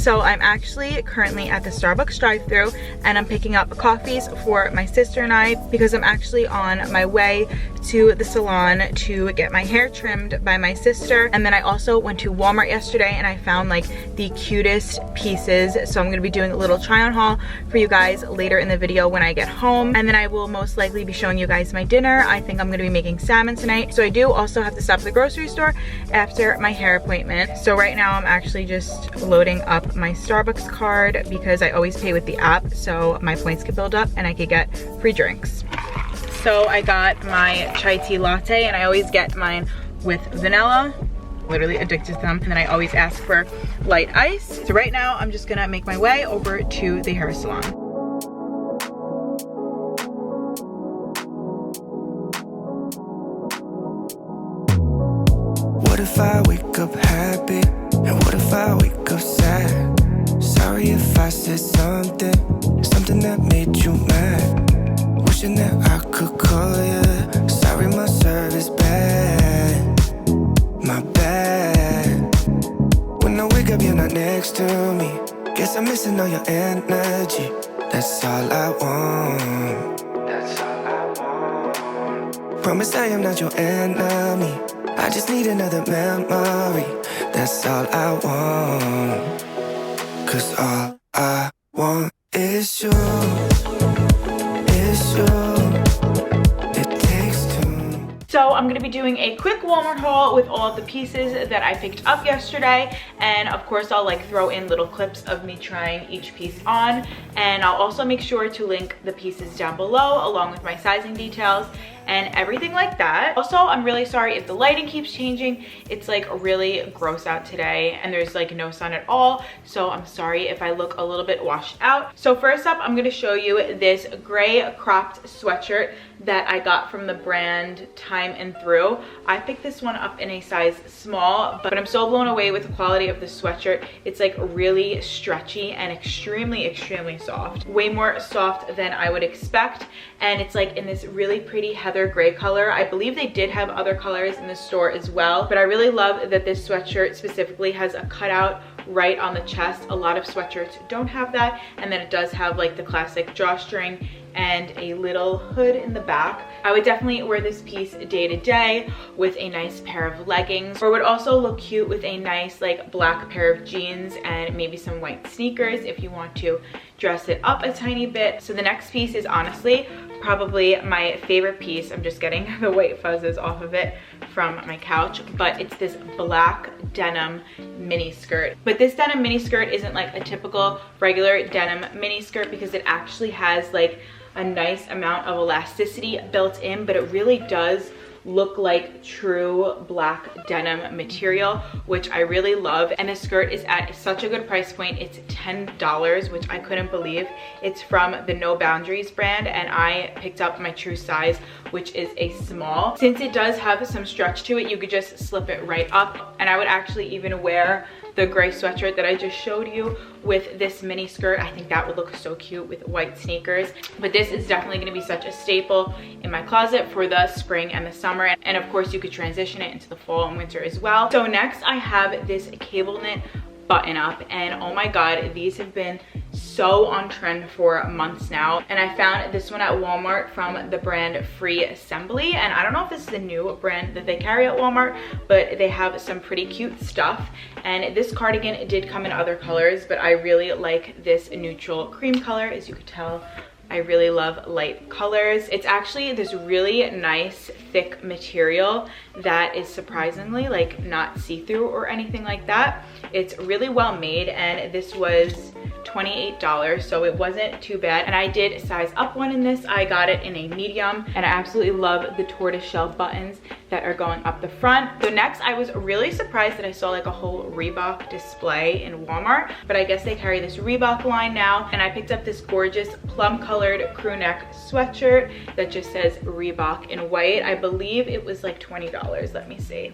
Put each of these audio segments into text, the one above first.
So I'm actually currently at the Starbucks drive-thru and I'm picking up coffees for my sister and I because I'm actually on my way to the salon to get my hair trimmed by my sister. And then I also went to Walmart yesterday and I found like the cutest pieces. So I'm gonna be doing a little try on haul for you guys later in the video when I get home. And then I will most likely be showing you guys my dinner. I think I'm gonna be making salmon tonight. So I do also have to stop at the grocery store after my hair appointment. So right now I'm actually just loading up my Starbucks card because I always pay with the app so my points could build up and I could get free drinks. So I got my chai tea latte and I always get mine with vanilla. Literally addicted to them. And then I always ask for light ice. So right now I'm just gonna make my way over to the hair salon. What if I wake up happy? And what if I wake up sad? Sorry if I said something that made you mad. Wishing that I could call you. Sorry my service bad. My bad. When I wake up you're not next to me. Guess I'm missing all your energy. That's all I want. That's all I want. Promise I am not your enemy. I just need another memory. That's all I want. 'Cause all I want is you. Is you. It takes two. So I'm gonna be doing a quick Walmart haul with all of the pieces that I picked up yesterday. And of course I'll like throw in little clips of me trying each piece on. And I'll also make sure to link the pieces down below along with my sizing details and everything like that. Also, I'm really sorry if the lighting keeps changing. It's like really gross out today and there's like no sun at all. So I'm sorry if I look a little bit washed out. So first up, I'm gonna show you this gray cropped sweatshirt that I got from the brand Time and Through. I picked this one up in a size small, but I'm so blown away with the quality of the sweatshirt. It's like really stretchy and extremely, extremely soft. Way more soft than I would expect. And it's like in this really pretty heather gray color. I believe they did have other colors in the store as well, but I really love that this sweatshirt specifically has a cutout right on the chest. A lot of sweatshirts don't have that, and then it does have like the classic drawstring and a little hood in the back. I would definitely wear this piece day to day with a nice pair of leggings, or would also look cute with a nice like black pair of jeans and maybe some white sneakers if you want to dress it up a tiny bit. So the next piece is honestly probably my favorite piece. I'm just getting the white fuzzes off of it from my couch, but it's this black denim mini skirt. But this denim mini skirt isn't like a typical regular denim mini skirt because it actually has like a nice amount of elasticity built in, but it really does look like true black denim material, which I really love. And the skirt is at such a good price point. It's $10, which I couldn't believe. It's from the No Boundaries brand, and I picked up my true size, which is a small. Since it does have some stretch to it, you could just slip it right up. And I would actually even wear the gray sweatshirt that I just showed you with this mini skirt. I think that would look so cute with white sneakers. But this is definitely gonna be such a staple in my closet for the spring and the summer. And of course you could transition it into the fall and winter as well. So next I have this cable knit button up, and oh my god, these have been so on trend for months now. And I found this one at Walmart from the brand Free Assembly, and I don't know if this is the new brand that they carry at Walmart, but they have some pretty cute stuff. And this cardigan did come in other colors, but I really like this neutral cream color. As you could tell, I really love light colors. It's actually this really nice thick material that is surprisingly like not see-through or anything like that. It's really well made, and this was $28, so it wasn't too bad. And I did size up one in this. I got it in a medium, and I absolutely love the tortoiseshell buttons that are going up the front. So next, I was really surprised that I saw like a whole Reebok display in Walmart, but I guess they carry this Reebok line now. And I picked up this gorgeous plum colored crew neck sweatshirt that just says Reebok in white. I believe it was like $20. Let me see.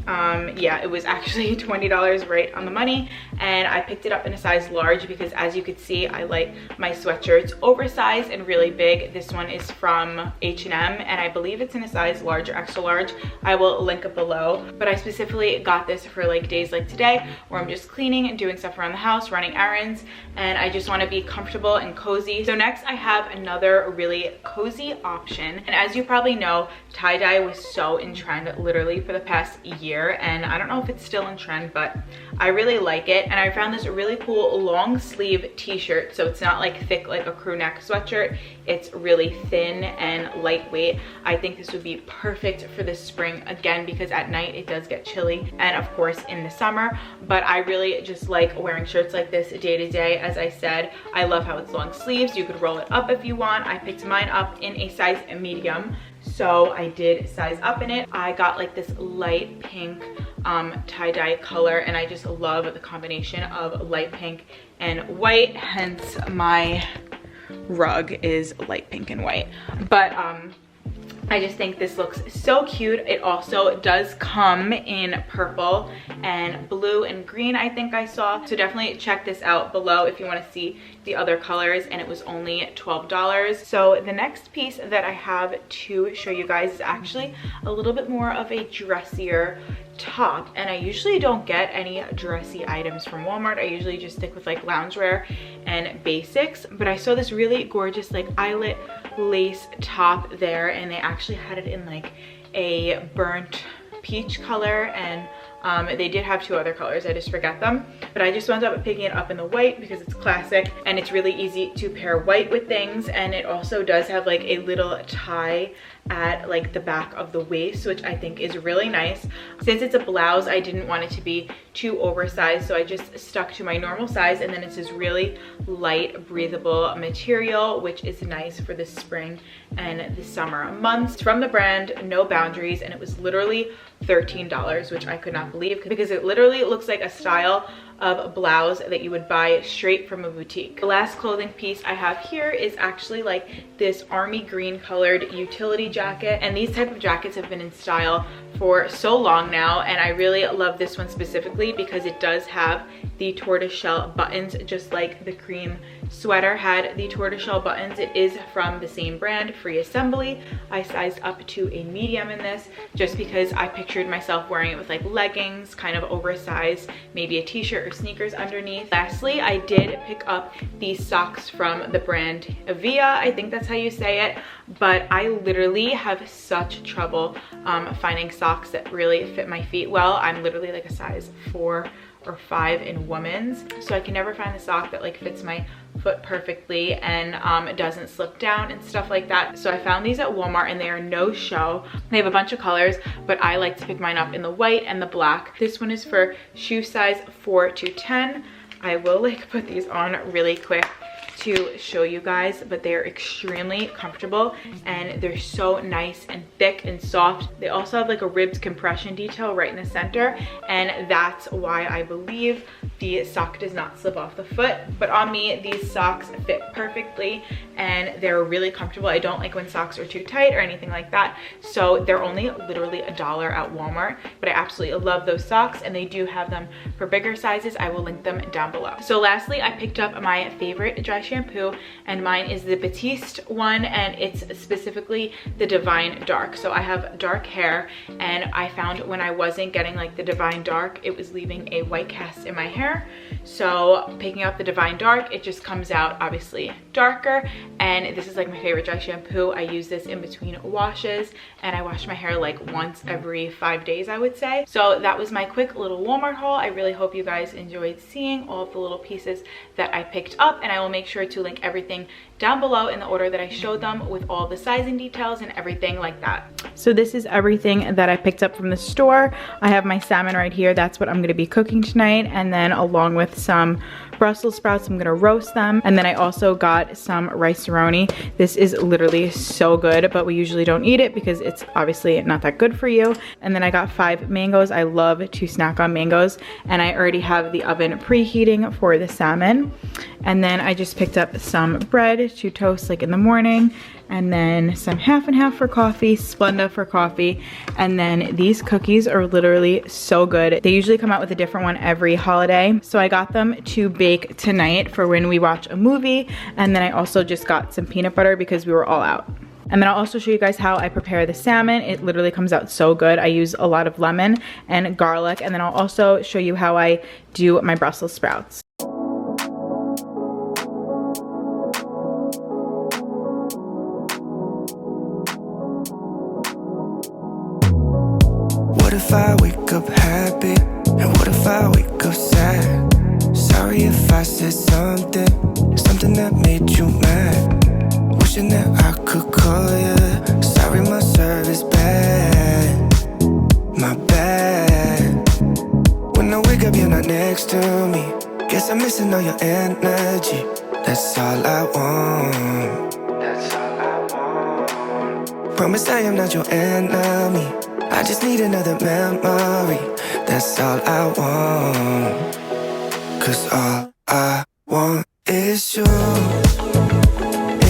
Yeah, it was actually $20 right on the money, and I picked it up in a size large because, as you could see, I like my sweatshirts oversized and really big. This one is from H&M, and I believe it's in a size large or extra large. I will link it below, but I specifically got this for like days like today where I'm just cleaning and doing stuff around the house, running errands, and I just want to be comfortable and cozy. So next I have another really cozy option, and as you probably know, tie-dye was so in trend literally for the past year, and I don't know if it's still in trend, but I really like it. And I found this really cool long sleeve t-shirt, so it's not like thick like a crew neck sweatshirt, it's really thin and lightweight. I think this would be perfect for this spring, again, because at night it does get chilly, and of course in the summer, but I really just like wearing shirts like this day to day. As I said, I love how it's long sleeves. You could roll it up if you want. I picked mine up in a size medium, so I did size up in it. I got like this light pink tie-dye color, and I just love the combination of light pink and white, hence my rug is light pink and white. But I just think this looks so cute. It also does come in purple and blue and green, I think I saw. So definitely check this out below if you want to see the other colors, and it was only $12. So the next piece that I have to show you guys is actually a little bit more of a dressier top, and I usually don't get any dressy items from Walmart. I usually just stick with like loungewear and basics, but I saw this really gorgeous like eyelet lace top there, and they actually had it in like a burnt peach color, and they did have two other colors, I just forget them, but I just wound up picking it up in the white because it's classic and it's really easy to pair white with things. And it also does have like a little tie at like the back of the waist, which I think is really nice. Since it's a blouse, I didn't want it to be too oversized, so I just stuck to my normal size, and then it's this really light breathable material, which is nice for the spring and the summer months. It's from the brand No Boundaries, and it was literally $13, which I could not believe because it literally looks like a style of blouse that you would buy straight from a boutique. The last clothing piece I have here is actually like this army green colored utility jacket, and these type of jackets have been in style for so long now, and I really love this one specifically because it does have the tortoiseshell buttons, just like the cream sweater had the tortoiseshell buttons. It is from the same brand, Free Assembly. I sized up to a medium in this just because I pictured myself wearing it with like leggings, kind of oversized, maybe a t-shirt or sneakers underneath. Lastly, I did pick up these socks from the brand Avia, I think that's how you say it, but I literally have such trouble finding socks that really fit my feet well. I'm literally like a size 4 or 5 in women's, so I can never find the sock that like fits my foot perfectly and it doesn't slip down and stuff like that. So I found these at Walmart, and they are no show. They have a bunch of colors, but I like to pick mine up in the white and the black. This one is for shoe size 4 to 10. I will like put these on really quick to show you guys, but they're extremely comfortable and they're so nice and thick and soft. They also have like a ribbed compression detail right in the center, and that's why I believe the sock does not slip off the foot. But on me, these socks fit perfectly and they're really comfortable. I don't like when socks are too tight or anything like that, so they're only literally $1 at Walmart, but I absolutely love those socks, and they do have them for bigger sizes. I will link them down below. So lastly, I picked up my favorite dry shampoo, and mine is the Batiste one, and it's specifically the Divine Dark. So I have dark hair, and I found when I wasn't getting like the Divine Dark, it was leaving a white cast in my hair. So picking up the Divine Dark, it just comes out obviously darker, and this is like my favorite dry shampoo. I use this in between washes, and I wash my hair like once every 5 days, I would say. So that was my quick little Walmart haul. I really hope you guys enjoyed seeing all of the little pieces that I picked up, and I will make sure to link everything down below in the order that I showed them, with all the sizing details and everything like that. So this is everything that I picked up from the store. I have my salmon right here. That's what I'm going to be cooking tonight, and then along with some Brussels sprouts, I'm gonna roast them. And then I also got some rice-a-roni. This is literally so good, but we usually don't eat it because it's obviously not that good for you. And then I got 5 mangoes. I love to snack on mangoes, and I already have the oven preheating for the salmon. And then I just picked up some bread to toast like in the morning, and then some half and half for coffee, Splenda for coffee. And then these cookies are literally so good. They usually come out with a different one every holiday. So I got them to bake tonight for when we watch a movie. And then I also just got some peanut butter because we were all out. And then I'll also show you guys how I prepare the salmon. It literally comes out so good. I use a lot of lemon and garlic. And then I'll also show you how I do my Brussels sprouts. What if I wake up happy? And what if I wake up sad? Sorry if I said something that made you mad. Wishing that I could call you. Sorry my service bad. My bad. When I wake up you're not next to me. Guess I'm missing all your energy. That's all I want. That's all I want. Promise I am not your enemy. I just need another memory. That's all I want. 'Cause all I want is you.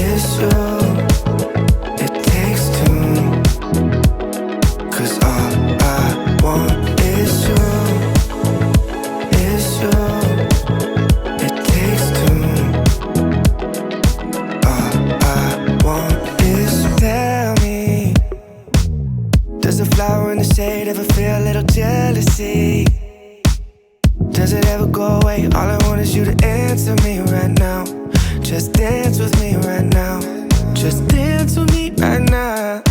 Is you. It takes two. 'Cause all I want is you. Is you. It takes two. All I want is you. Tell me, does a flower in the shade ever feel a little jealousy? Does it ever go away? All I want is you to answer me right now. Just dance with me right now. Just dance with me right now.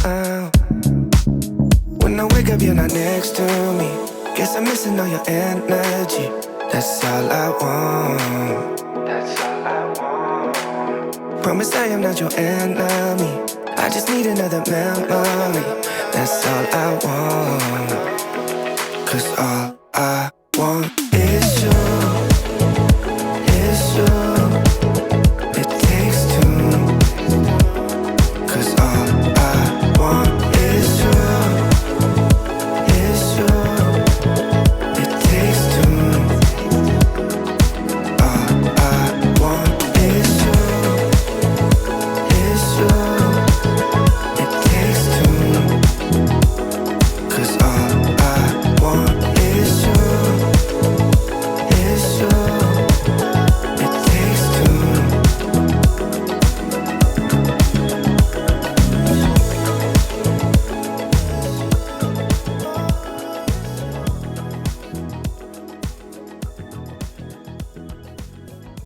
When I wake up you're not next to me. Guess I'm missing all your energy. That's all I want. That's all I want. Promise I am not your enemy. I just need another memory. That's all I want. 'Cause all